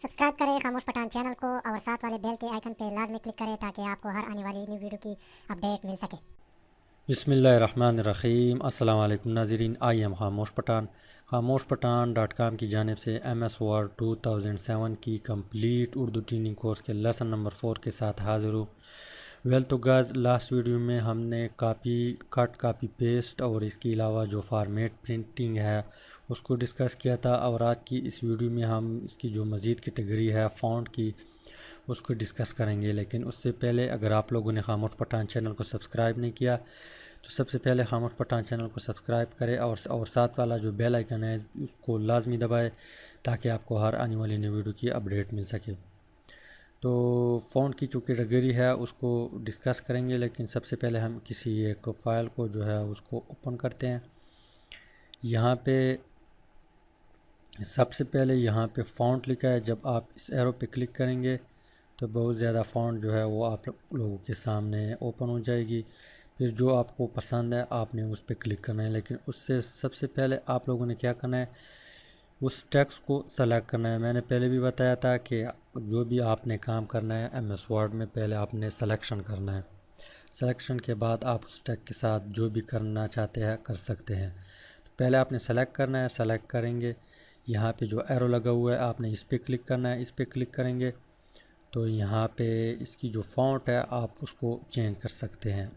Subscribe करें खामोश Pathan channel को और साथ वाले बेल के आइकन पे लाजमी क्लिक करें ताकि आपको हर आने वाली न्यू वीडियो की अपडेट मिल सके। बिस्मिल्लाहिर्रहमानिर्रहीम। अस्सलाम वालेकुम नाज़रीन, आई एम खामोश पठान .com की जानिब से MS Word 2007 की कंप्लीट उर्दू ट्रेनिंग कोर्स के लेसन नंबर 4 के साथ हाज़िर हूँ। तो गाइस, लास्ट वीडियो में हमने कॉपी पेस्ट और इसके अलावा जो फॉर्मेट प्रिंटिंग है उसको डिस्कस किया था, और आज की इस वीडियो में हम इसकी जो मज़ीद कैटेगरी है फ़ॉन्ट की उसको डिस्कस करेंगे। लेकिन उससे पहले अगर आप लोगों ने खामोश पठान चैनल को सब्सक्राइब नहीं किया तो सबसे पहले खामोश पठान चैनल को सब्सक्राइब करें और साथ वाला जो बेल आइकन है उसको लाजमी दबाएं ताकि आपको हर आने वाली नई वीडियो की अपडेट मिल सके। तो फ़ॉन्ट की जो कैटेगरी है उसको डिस्कस करेंगे, लेकिन सबसे पहले हम किसी एक फ़ाइल को जो है उसको ओपन करते हैं। यहाँ पे सबसे पहले यहाँ पे फ़ॉन्ट लिखा है। जब आप इस एरो पे क्लिक करेंगे तो बहुत ज़्यादा फ़ॉन्ट जो है वो आप लोगों के सामने ओपन हो जाएगी। फिर जो आपको पसंद है आपने उस पर क्लिक करना है, लेकिन उससे सबसे पहले आप लोगों ने क्या करना है, उस टेक्स्ट को सेलेक्ट करना है। मैंने पहले भी बताया था कि जो भी आपने काम करना है MS Word में पहले आपने सिलेक्शन करना है। सिलेक्शन के बाद आप उस टेक्स्ट के साथ जो भी करना चाहते हैं कर सकते हैं। तो पहले आपने सेलेक्ट करना है, सेलेक्ट करेंगे। यहाँ पे जो एरो लगा हुआ है आपने इस पर क्लिक करना है, इस पर क्लिक करेंगे तो यहाँ पे इसकी जो फ़ॉन्ट है आप उसको चेंज कर सकते हैं।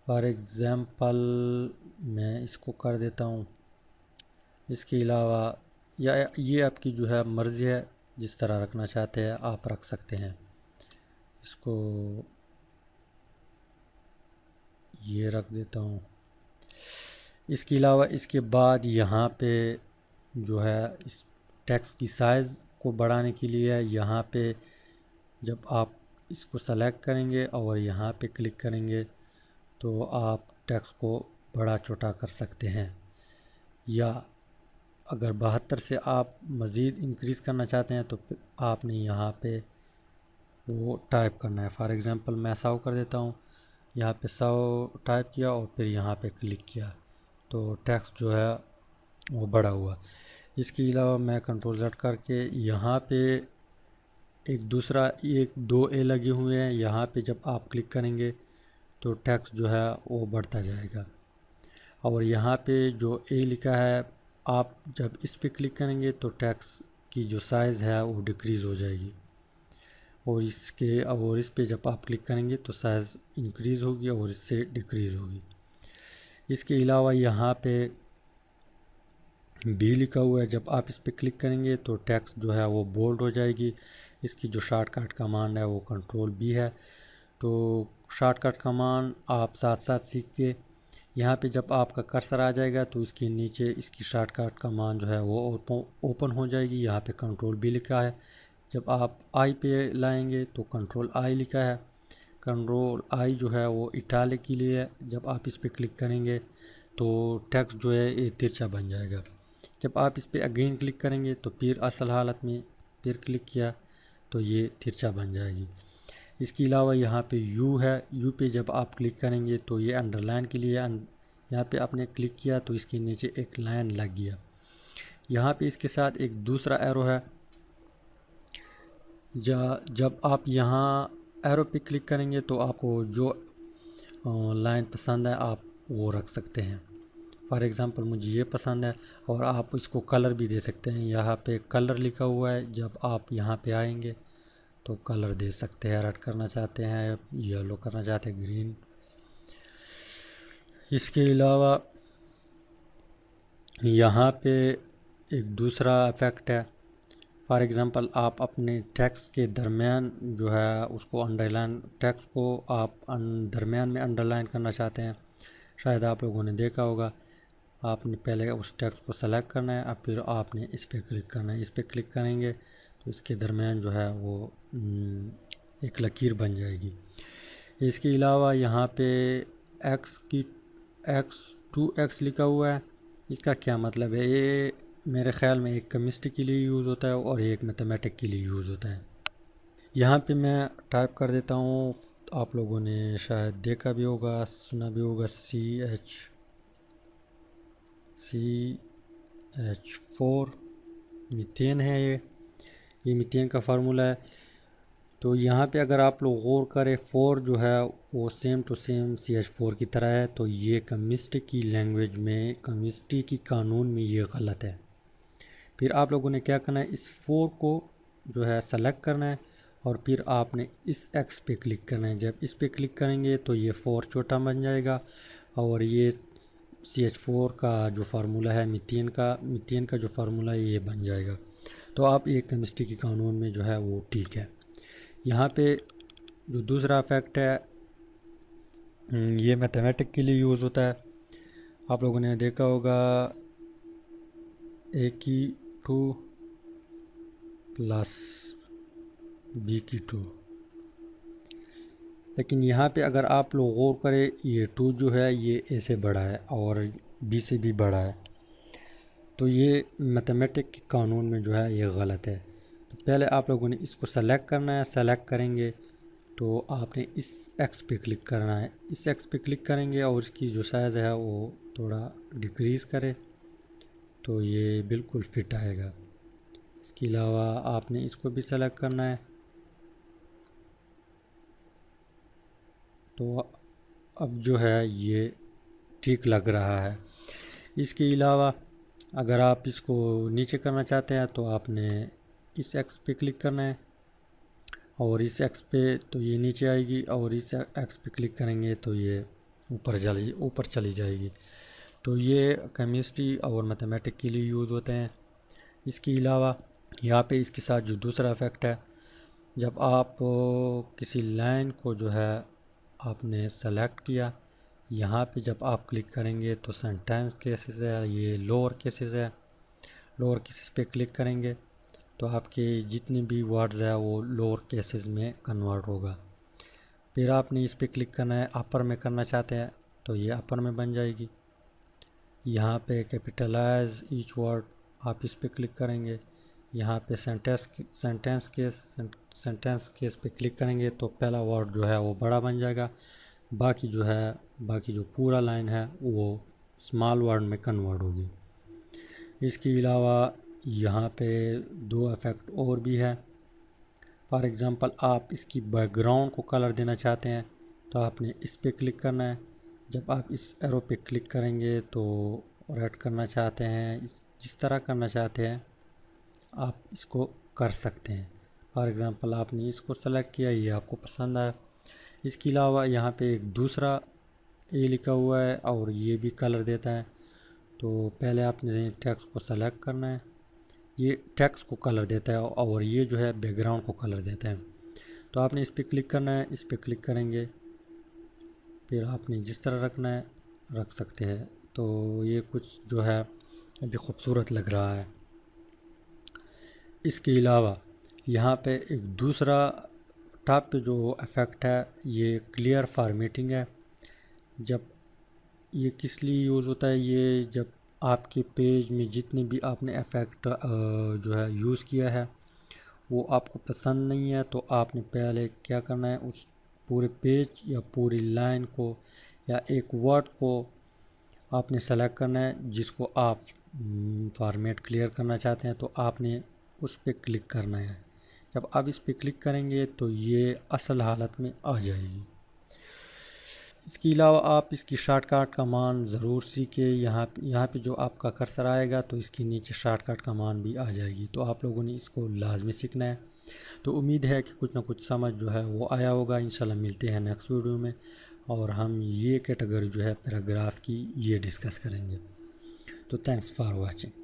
फॉर एग्ज़ाम्पल मैं इसको कर देता हूँ। इसके अलावा या ये आपकी जो है मर्ज़ी है, जिस तरह रखना चाहते हैं आप रख सकते हैं। इसको ये रख देता हूँ। इसके अलावा इसके बाद यहाँ पे जो है इस टेक्स्ट की साइज़ को बढ़ाने के लिए यहाँ पे जब आप इसको सेलेक्ट करेंगे और यहाँ पे क्लिक करेंगे तो आप टेक्स्ट को बड़ा छोटा कर सकते हैं, या अगर 72 से आप मज़ीद इंक्रीज़ करना चाहते हैं तो आपने यहाँ पे वो टाइप करना है। फॉर एग्ज़ाम्पल मैं 100 कर देता हूँ। यहाँ पे 100 टाइप किया और फिर यहाँ पे क्लिक किया तो टेक्स्ट जो है वो बड़ा हुआ। इसके अलावा मैं कंट्रोल Z करके यहाँ पे एक दो ए लगे हुए हैं, यहाँ पे जब आप क्लिक करेंगे तो टेक्स्ट जो है वो बढ़ता जाएगा। और यहाँ पे जो ए लिखा है आप जब इस पे क्लिक करेंगे तो टेक्स्ट की जो साइज़ है वो डिक्रीज़ हो जाएगी, और इस पे जब आप क्लिक करेंगे तो साइज़ इंक्रीज़ होगी और इससे डिक्रीज़ होगी। इसके अलावा यहाँ पे बी लिखा हुआ है, जब आप इस पे क्लिक करेंगे तो टेक्स्ट जो है वो बोल्ड हो जाएगी। इसकी जो शॉर्टकट कमांड है वो कंट्रोल B है। तो शॉर्टकट कमांड आप साथ साथ सीख के यहाँ पे जब आपका कर्सर आ जाएगा तो इसके नीचे इसकी शॉर्टकट कमांड जो है वो ओपन हो जाएगी। यहाँ पे कंट्रोल B लिखा है। जब आप आई पे लाएंगे तो कंट्रोल I लिखा है। कंट्रोल I जो है वो इटालिक के लिए है। जब आप इस पे क्लिक करेंगे तो टेक्स्ट जो है ये तिरछा बन जाएगा। जब आप इस पे अगेन क्लिक करेंगे तो फिर असल हालत में फिर क्लिक किया तो ये तिरछा बन जाएगी। इसके अलावा यहाँ पे U है। U पे जब आप क्लिक करेंगे तो ये अंडरलाइन के लिए यहाँ पे आपने क्लिक किया तो इसके नीचे एक लाइन लग गया। यहाँ पे इसके साथ एक दूसरा एरो है। जब आप यहाँ एरो पे क्लिक करेंगे तो आपको जो लाइन पसंद है आप वो रख सकते हैं। फॉर एग्ज़ाम्पल मुझे ये पसंद है, और आप इसको कलर भी दे सकते हैं। यहाँ पे कलर लिखा हुआ है, जब आप यहाँ पे आएंगे तो कलर दे सकते हैं। रेड करना चाहते हैं, येलो करना चाहते हैं, ग्रीन। इसके अलावा यहाँ पे एक दूसरा इफ़ेक्ट है। फॉर एग्ज़ाम्पल आप अपने टेक्स्ट के दरमियान जो है उसको अंडरलाइन, टेक्स्ट को आप दरमियान में अंडरलाइन करना चाहते हैं। शायद आप लोगों ने देखा होगा, आपने पहले उस टेक्स्ट को सेलेक्ट करना है, अब फिर आपने इस पर क्लिक करना है। इस पर क्लिक करेंगे तो इसके दरमियान जो है वो एक लकीर बन जाएगी। इसके अलावा यहाँ पे X2X लिखा हुआ है। इसका क्या मतलब है? ये मेरे ख़्याल में एक केमिस्ट्री के लिए यूज़ होता है और एक मैथमेटिक्स के लिए यूज़ होता है। यहाँ पे मैं टाइप कर देता हूँ, आप लोगों ने शायद देखा भी होगा, सुना भी होगा, CH4 मीथेन है ये मीथेन का फार्मूला है। तो यहाँ पे अगर आप लोग गौर करें 4 जो है वो सेम टू सेम CH4 की तरह है। तो ये केमिस्ट्री की लैंग्वेज में, केमिस्ट्री की कानून में ये गलत है। फिर आप लोगों ने क्या करना है, इस 4 को जो है सेलेक्ट करना है और फिर आपने इस X पे क्लिक करना है। जब इस पे क्लिक करेंगे तो ये 4 छोटा बन जाएगा और ये CH4 का जो फार्मूला है मीथेन का जो फार्मूला है ये बन जाएगा। तो आप ये केमिस्ट्री की कानून में जो है वो ठीक है। यहाँ पे जो दूसरा इफेक्ट है ये मैथमेटिक के लिए यूज़ होता है। आप लोगों ने देखा होगा A2 प्लस B2, लेकिन यहाँ पे अगर आप लोग गौर करें ये 2 जो है ये A से बड़ा है और B से भी बड़ा है। तो ये मैथमेटिक के कानून में जो है ये गलत है। तो पहले आप लोगों ने इसको सेलेक्ट करना है। सेलेक्ट करेंगे तो आपने इस X पे क्लिक करना है। इस X पे क्लिक करेंगे और इसकी जो साइज़ है वो थोड़ा डिक्रीज़ करें तो ये बिल्कुल फिट आएगा। इसके अलावा आपने इसको भी सेलेक्ट करना है। तो अब जो है ये ठीक लग रहा है। इसके अलावा अगर आप इसको नीचे करना चाहते हैं तो आपने इस X पे क्लिक करना है और इस X पे तो ये नीचे आएगी और इस X पे क्लिक करेंगे तो ये ऊपर चली जाएगी। तो ये केमिस्ट्री और मैथमेटिक्स के लिए यूज़ होते हैं। इसके अलावा यहाँ पे इसके साथ जो दूसरा इफेक्ट है, जब आप किसी लाइन को जो है आपने सेलेक्ट किया, यहाँ पे जब आप क्लिक करेंगे तो सेंटेंस केसेस है, ये लोअर केसेस है। लोअर केसेस पे क्लिक करेंगे तो आपके जितने भी वर्ड्स है वो लोअर केसेस में कन्वर्ट होगा। फिर आपने इस पे क्लिक करना है। अपर में करना चाहते हैं तो ये अपर में बन जाएगी। यहाँ पे कैपिटलाइज ईच वर्ड, आप इस पे क्लिक करेंगे। यहाँ पे सेंटेंस केस पे क्लिक करेंगे तो पहला वर्ड जो है वो बड़ा बन जाएगा। बाकी जो पूरा लाइन है वो स्मॉल वर्ड में कन्वर्ट होगी। इसके अलावा यहाँ पे 2 इफेक्ट और भी है। फॉर एग्ज़ाम्पल आप इसकी बैकग्राउंड को कलर देना चाहते हैं तो आपने इस पे क्लिक करना है। जब आप इस एरो पे क्लिक करेंगे तो रेड करना चाहते हैं, जिस तरह करना चाहते हैं आप इसको कर सकते हैं। फॉर एग्ज़ाम्पल आपने इसको सेलेक्ट किया, ये आपको पसंद आया। इसके अलावा यहाँ पे एक दूसरा ए लिखा हुआ है और ये भी कलर देता है। तो पहले आपने टेक्स्ट को सेलेक्ट करना है, ये टेक्स्ट को कलर देता है और ये जो है बैकग्राउंड को कलर देता है। तो आपने इस पर क्लिक करना है। इस पर क्लिक करेंगे फिर आपने जिस तरह रखना है रख सकते हैं। तो ये कुछ जो है अभी खूबसूरत लग रहा है। इसके अलावा यहाँ पे एक दूसरा टॉप पे जो इफ़ेक्ट है ये क्लियर फॉर्मेटिंग है। जब ये किस लिए यूज़ होता है, ये जब आपके पेज में जितने भी आपने इफ़ेक्ट जो है यूज़ किया है वो आपको पसंद नहीं है तो आपने पहले क्या करना है, उस पूरे पेज या पूरी लाइन को या एक वर्ड को आपने सेलेक्ट करना है जिसको आप फॉर्मेट क्लियर करना चाहते हैं। तो आपने उस पर क्लिक करना है। जब आप इस पर क्लिक करेंगे तो ये असल हालत में आ जाएगी। इसके अलावा आप इसकी शॉर्टकट कमांड ज़रूर सीखें। यहाँ पे जो आपका कर्सर आएगा तो इसके नीचे शॉर्टकट कमांड भी आ जाएगी। तो आप लोगों ने इसको लाजमी सीखना है। तो उम्मीद है कि कुछ ना कुछ समझ जो है वो आया होगा। इंशाल्लाह मिलते हैं नेक्स्ट वीडियो में और हम ये कैटेगरी जो है पैराग्राफ की ये डिस्कस करेंगे। तो थैंक्स फॉर वाचिंग।